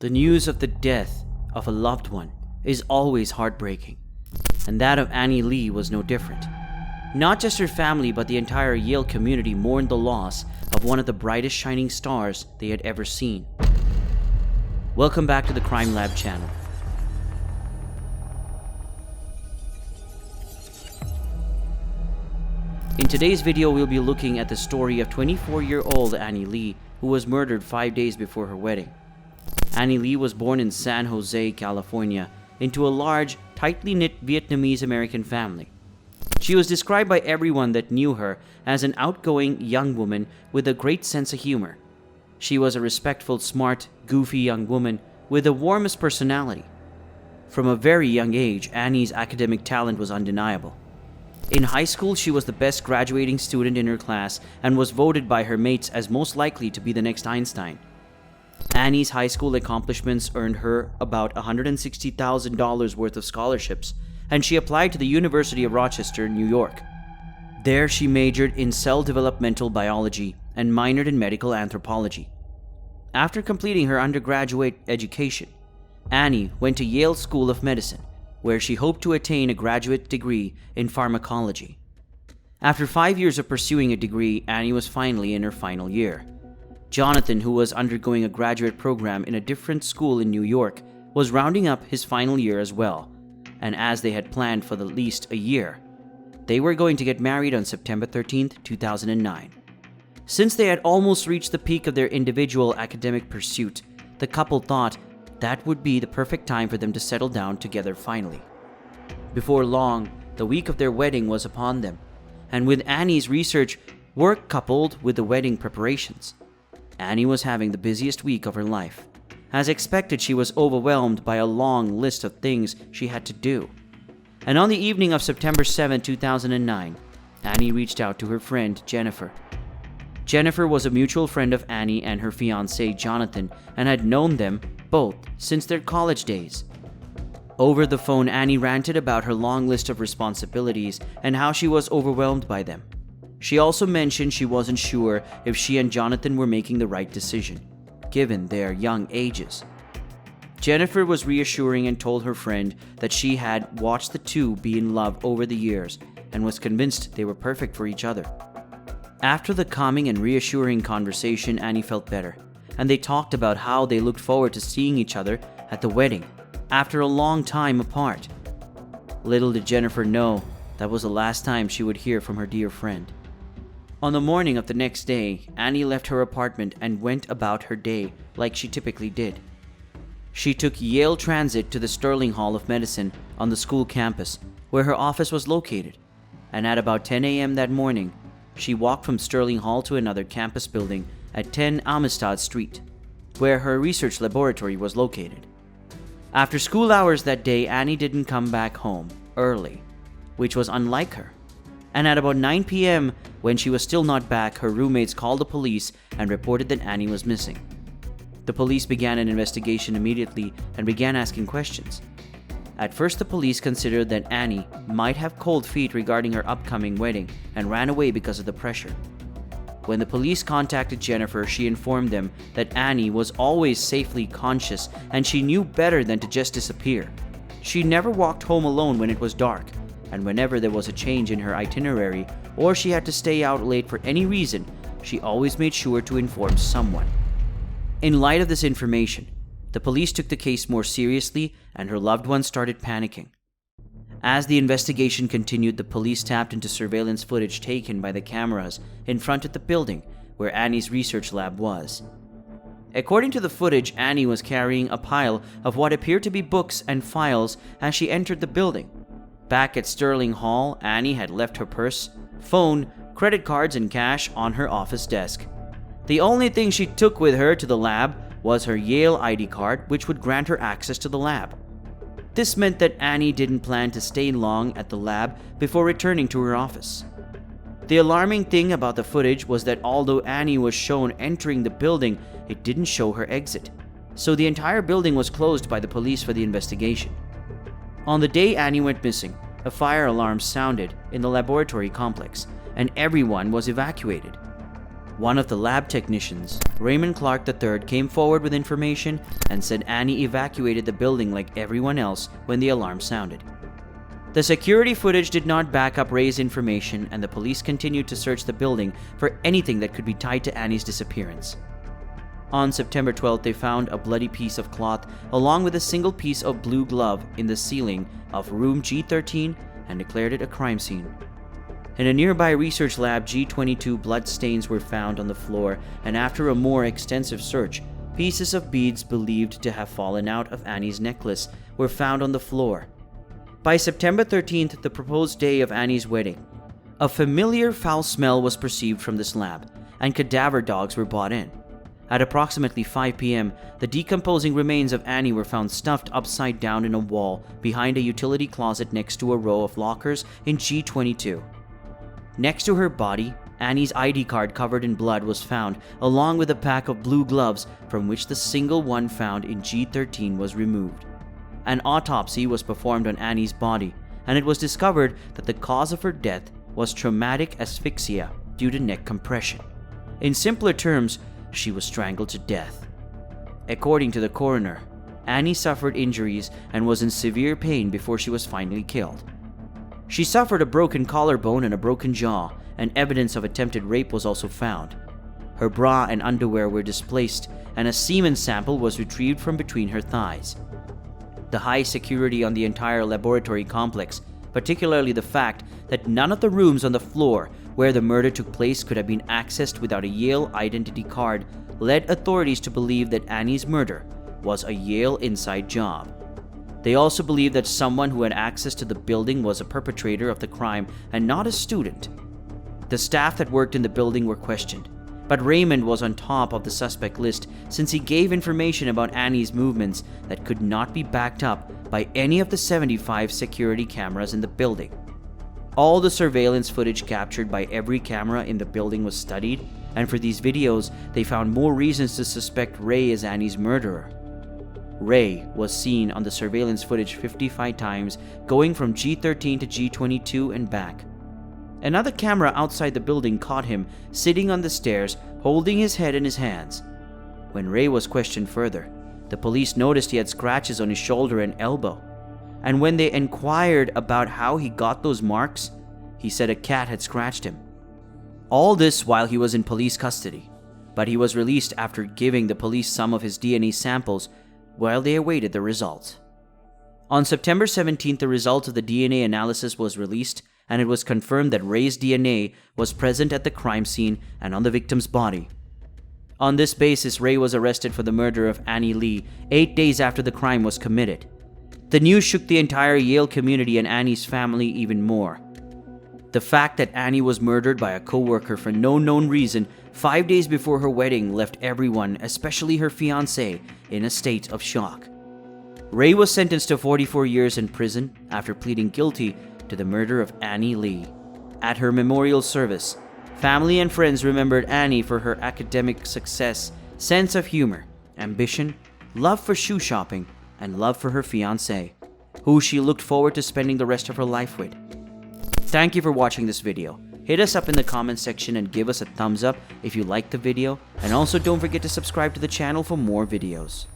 The news of the death of a loved one is always heartbreaking, and that of Annie Lee was no different. Not just her family, but the entire Yale community mourned the loss of one of the brightest shining stars they had ever seen. Welcome back to the Crime Lab channel. In today's video, we'll be looking at the story of 24-year-old Annie Lee, who was murdered 5 days before her wedding. Annie Lee was born in San Jose, California, into a large, tightly knit Vietnamese-American family. She was described by everyone that knew her as an outgoing young woman with a great sense of humor. She was a respectful, smart, goofy young woman with the warmest personality. From a very young age, Annie's academic talent was undeniable. In high school, she was the best graduating student in her class and was voted by her mates as most likely to be the next Einstein. Annie's high school accomplishments earned her about $160,000 worth of scholarships, and she applied to the University of Rochester, New York. There, she majored in cell developmental biology and minored in medical anthropology. After completing her undergraduate education, Annie went to Yale School of Medicine, where she hoped to attain a graduate degree in pharmacology. After 5 years of pursuing a degree, Annie was finally in her final year. Jonathan, who was undergoing a graduate program in a different school in New York, was rounding up his final year as well, and as they had planned for at least a year, they were going to get married on September 13th, 2009. Since they had almost reached the peak of their individual academic pursuit, the couple thought that would be the perfect time for them to settle down together finally. Before long, the week of their wedding was upon them, and with Annie's research work coupled with the wedding preparations, Annie was having the busiest week of her life. As expected, she was overwhelmed by a long list of things she had to do. And on the evening of September 7, 2009, Annie reached out to her friend Jennifer. Jennifer was a mutual friend of Annie and her fiancé Jonathan and had known them both since their college days. Over the phone, Annie ranted about her long list of responsibilities and how she was overwhelmed by them. She also mentioned she wasn't sure if she and Jonathan were making the right decision, given their young ages. Jennifer was reassuring and told her friend that she had watched the two be in love over the years and was convinced they were perfect for each other. After the calming and reassuring conversation, Annie felt better, and they talked about how they looked forward to seeing each other at the wedding after a long time apart. Little did Jennifer know that was the last time she would hear from her dear friend. On the morning of the next day, Annie left her apartment and went about her day like she typically did. She took Yale Transit to the Sterling Hall of Medicine on the school campus, where her office was located, and at about 10 a.m. that morning, she walked from Sterling Hall to another campus building at 10 Amistad Street, where her research laboratory was located. After school hours that day, Annie didn't come back home early, which was unlike her. And at about 9 p.m., when she was still not back, her roommates called the police and reported that Annie was missing. The police began an investigation immediately and began asking questions. At first, the police considered that Annie might have cold feet regarding her upcoming wedding and ran away because of the pressure. When the police contacted Jennifer, she informed them that Annie was always safely conscious and she knew better than to just disappear. She never walked home alone when it was dark, and whenever there was a change in her itinerary or she had to stay out late for any reason, she always made sure to inform someone. In light of this information, the police took the case more seriously and her loved ones started panicking. As the investigation continued, the police tapped into surveillance footage taken by the cameras in front of the building where Annie's research lab was. According to the footage, Annie was carrying a pile of what appeared to be books and files as she entered the building. Back at Sterling Hall, Annie had left her purse, phone, credit cards, and cash on her office desk. The only thing she took with her to the lab was her Yale ID card, which would grant her access to the lab. This meant that Annie didn't plan to stay long at the lab before returning to her office. The alarming thing about the footage was that although Annie was shown entering the building, it didn't show her exit. So the entire building was closed by the police for the investigation. On the day Annie went missing, a fire alarm sounded in the laboratory complex, and everyone was evacuated. One of the lab technicians, Raymond Clark III, came forward with information and said Annie evacuated the building like everyone else when the alarm sounded. The security footage did not back up Ray's information, and the police continued to search the building for anything that could be tied to Annie's disappearance. On September 12th, they found a bloody piece of cloth along with a single piece of blue glove in the ceiling of room G13 and declared it a crime scene. In a nearby research lab, G22 blood stains were found on the floor, and after a more extensive search, pieces of beads believed to have fallen out of Annie's necklace were found on the floor. By September 13th, the proposed day of Annie's wedding, a familiar foul smell was perceived from this lab, and cadaver dogs were brought in. At approximately 5 p.m., the decomposing remains of Annie were found stuffed upside down in a wall behind a utility closet next to a row of lockers in G22. Next to her body, Annie's ID card covered in blood was found, along with a pack of blue gloves from which the single one found in G13 was removed. An autopsy was performed on Annie's body, and it was discovered that the cause of her death was traumatic asphyxia due to neck compression. In simpler terms, she was strangled to death. According to the coroner, Annie suffered injuries and was in severe pain before she was finally killed. She suffered a broken collarbone and a broken jaw, and evidence of attempted rape was also found. Her bra and underwear were displaced, and a semen sample was retrieved from between her thighs. The high security on the entire laboratory complex, particularly the fact that none of the rooms on the floor where the murder took place could have been accessed without a Yale identity card, led authorities to believe that Annie's murder was a Yale inside job. They also believed that someone who had access to the building was a perpetrator of the crime and not a student. The staff that worked in the building were questioned, but Raymond was on top of the suspect list since he gave information about Annie's movements that could not be backed up by any of the 75 security cameras in the building. All the surveillance footage captured by every camera in the building was studied, and for these videos, they found more reasons to suspect Ray as Annie's murderer. Ray was seen on the surveillance footage 55 times, going from G13 to G22 and back. Another camera outside the building caught him sitting on the stairs, holding his head in his hands. When Ray was questioned further, the police noticed he had scratches on his shoulder and elbow. And when they inquired about how he got those marks, he said a cat had scratched him. All this while he was in police custody, but he was released after giving the police some of his DNA samples while they awaited the results. On September 17th, the result of the DNA analysis was released, and it was confirmed that Ray's DNA was present at the crime scene and on the victim's body. On this basis, Ray was arrested for the murder of Annie Lee 8 days after the crime was committed. The news shook the entire Yale community and Annie's family even more. The fact that Annie was murdered by a co-worker for no known reason 5 days before her wedding left everyone, especially her fiancé, in a state of shock. Ray was sentenced to 44 years in prison after pleading guilty to the murder of Annie Lee. At her memorial service, family and friends remembered Annie for her academic success, sense of humor, ambition, love for shoe shopping, and love for her fiancé, who she looked forward to spending the rest of her life with. Thank you for watching this video. Hit us up in the comments section and give us a thumbs up if you liked the video, and also don't forget to subscribe to the channel for more videos.